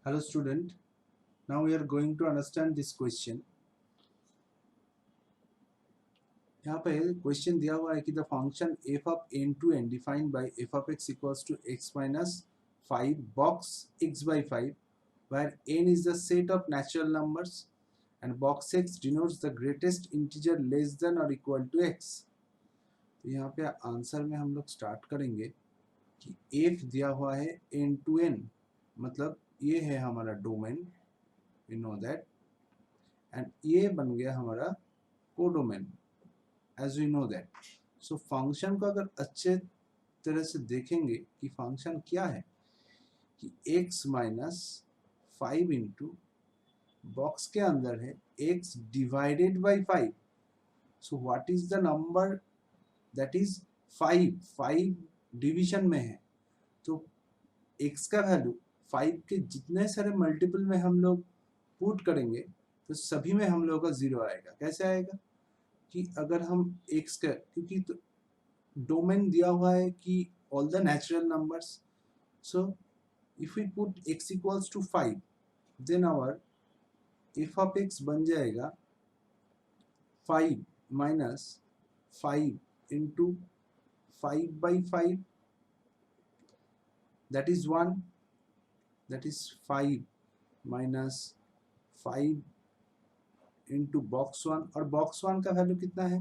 Hello student, now we are going to understand this question. यहाँ पे question दिया हुआ है कि the function f of n to n defined by f of x equals to x minus 5 box x by 5 where n is the set of natural numbers and box x denotes the greatest integer less than or equal to x. तो यहाँ पे answer में हम लोग start करेंगे कि f दिया हुआ है n to n, मतलब ये है हमारा domain, we know that, and ये बन गया हमारा codomain as we know that. So function को अगर अच्छे तरह से देखेंगे कि फंक्शन क्या है कि x माइनस 5 इंटू बॉक्स के अंदर है x divided by 5. So what is the number that is 5 division में है, तो x का वैल्यू 5 के जितने सारे मल्टीपल में हम लोग पुट करेंगे तो सभी में हम लोगों का 0 आएगा. कैसे आएगा कि अगर हम x का, क्योंकि तो डोमेन दिया हुआ है कि all the natural numbers, so if we put x equals to 5 then our f of x बन जाएगा 5 minus 5 into 5 by 5, that is 1, that is 5 minus 5 into box 1. और बॉक्स 1 का वैल्यू कितना है,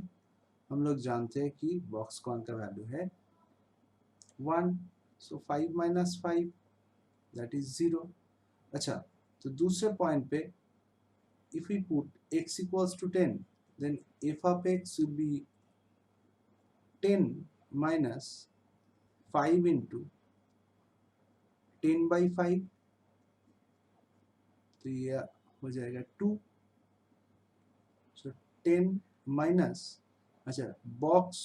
हम लोग जानते हैं कि बॉक्स 1 का वैल्यू है 1. So 5 minus 5 that is 0. अच्छा, तो दूसरे पॉइंट पे if we put x equals to 10 then f of x will be 10 minus 5 into 10 by 5, तो ये हो जाएगा 2. सो 10 माइनस, अच्छा बॉक्स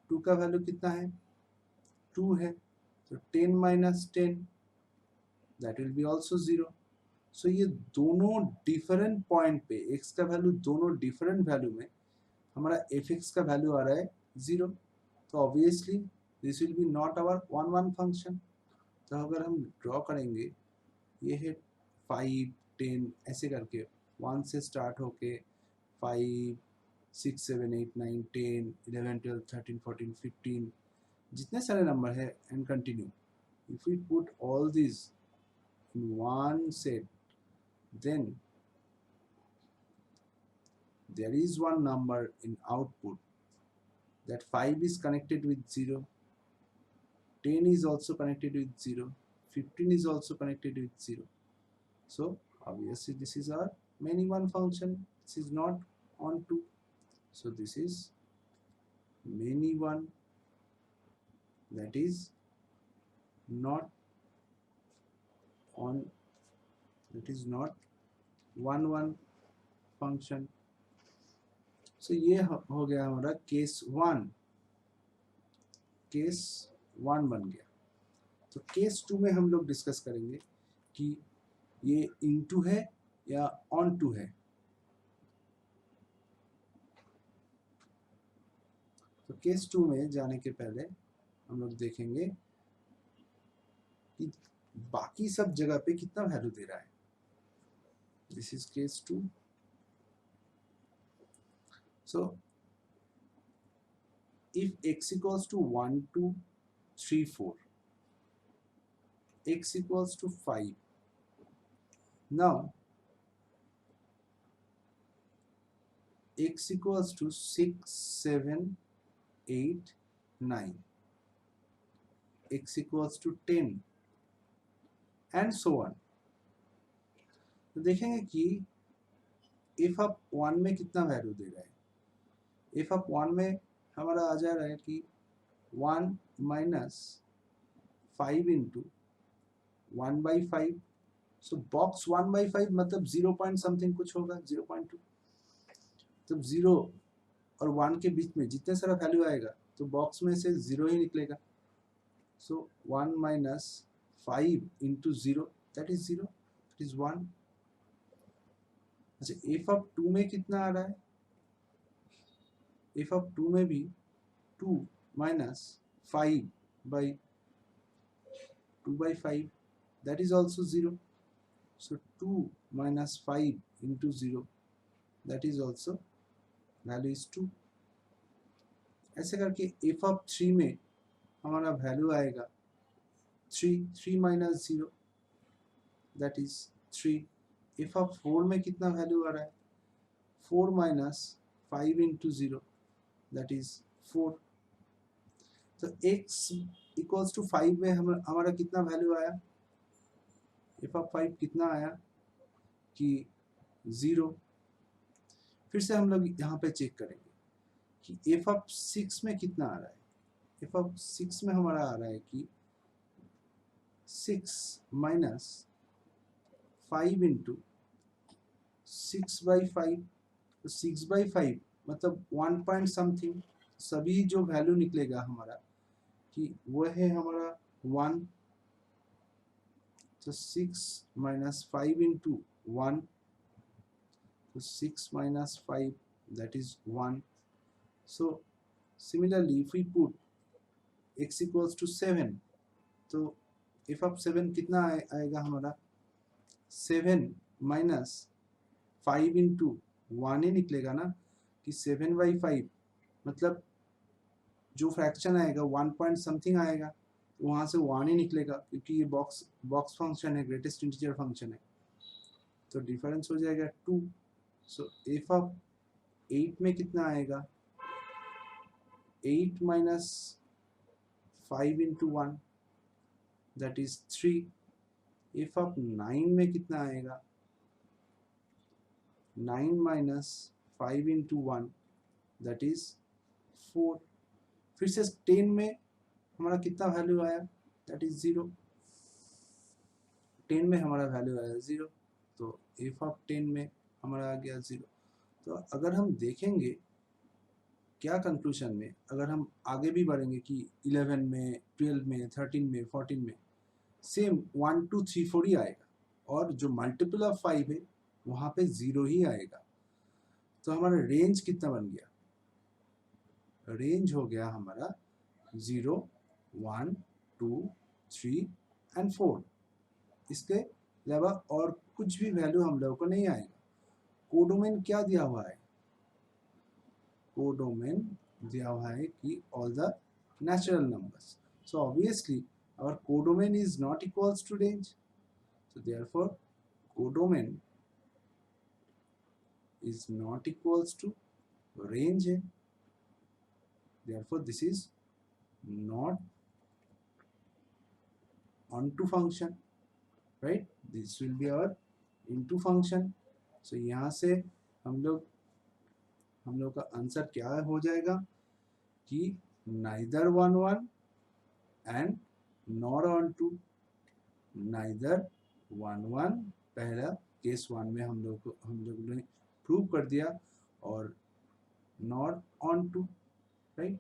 2 का वैल्यू कितना है 2 है, तो 10 minus 10 that will be also 0. सो ये दोनों डिफरेंट पॉइंट पे x का वैल्यू, दोनों डिफरेंट वैल्यू में हमारा fx का वैल्यू आ रहा है 0. तो obviously this will be not our 1 1 function. तो अगर हम ड्रॉ करेंगे, ये है 5 10 ऐसे करके 1 से स्टार्ट होके 5 6 7 8 9 10 11 12 13 14 15 जितने सारे नंबर है and continue. If we put all this in one set then there is one number in output that 5 is connected with 0, 10 is also connected with 0, 15 is also connected with 0. So obviously this is our many one function, this is not on 2, so this is many one, that is not on, that is not 1 1 function. So ये हो गया हमारा case 1, case 1 बन गया. तो case 2 में हम लोग डिस्कस करेंगे कि ये इनटू है या ऑन टू है. तो केस 2 में जाने के पहले हम लोग देखेंगे कि बाकी सब जगह पे कितना वैल्यू दे रहा है. This is case 2. So if x equals to 1 2 3 4, x equals to 5, now x equals to 6 7 8 9, x equals to 10 and so on. तो देखेंगे कि f ऑफ 1 में कितना वैल्यू दे रहा है. f ऑफ 1 में हमारा आ जा रहा है कि 1 minus 5 into 1 by 5. So box 1 by 5 मतलब 0 पॉइंट समथिंग कुछ होगा, 0.2. तब 0 और 1 के बीच में जितने सारा वैल्यू आएगा तो बॉक्स में से 0 ही निकलेगा. सो 1 minus 5 into 0 that is 0, that is 1. अच्छा, f ऑफ 2 में कितना आ रहा है, f ऑफ 2 में भी 2 minus 5 by 2 by 5 that is also 0. So 2 minus 5 into 0, that is also value is 2. ऐसे करके f of 3 में हमारा वैल्यू आएगा 3 minus 0, that is 3. f of 4 में कितना वैल्यू आ रहा है 4 minus 5 into 0, that is 4. तो x equals to 5 में हमारा कितना वैल्यू आया f of 5 कितना आया कि 0. फिर से हम लोग यहाँ पे चेक करेंगे कि f of 6 में कितना आ रहा है. f of 6 में हमारा आ रहा है कि 6 minus 5 into 6 by 5. तो 6 by 5 मतलब 1 point something. सभी जो वैल्यू निकलेगा हमारा कि वो है हमारा 1. तो 6 minus 5 into 1. So 6 minus 5, that is 1. So similarly, if we put x equals to 7, तो f of 7 कितना आएगा हमारा 7 minus 5 into 1 ही निकलेगा ना कि 7 by 5 मतलब जो फ्रैक्शन आएगा 1 point समथिंग आएगा, वहाँ से 1 ही निकलेगा क्योंकि ये बॉक्स फंक्शन है, ग्रेटेस्ट इंटीजर फंक्शन है. तो डिफरेंस हो जाएगा 2. सो f of 8 में कितना आएगा 8 minus 5 into 1, that is 3. f of 9 में कितना आएगा 9 minus 5 into 1, that is 4. फिर से 10 में हमारा कितना वैल्यू आया that is 0. 10 में हमारा वैल्यू आया 0. तो f of 10 में हमारा आ गया 0. तो अगर हम देखेंगे क्या कंक्लूजन में, अगर हम आगे भी बढ़ेंगे कि 11 में 12 में 13 में 14 में सेम 1 2 3 4 ही आएगा और जो मल्टीपल ऑफ 5 है वहाँ पे 0 ही आएगा. तो हमारा रेंज कितना बन गया, रेंज हो गया हमारा 0 1 2 3 एंड 4. इसके अलावा और कुछ भी वैल्यू हम लोगों को नहीं आएगा. कोडोमेन क्या दिया हुआ है, कोडोमेन दिया हुआ है कि all the natural numbers. So obviously our codomain is not equals to range. So therefore codomain is not equals to range है. Therefore this is not onto function, right? This will be our into function. So यहाँ से हम लोग का answer क्या हो जाएगा कि neither 1 1 and nor onto. neither 1 1 पहला केस 1 में हम लोग ने प्रूव कर दिया और नॉट ऑन टू, राइट.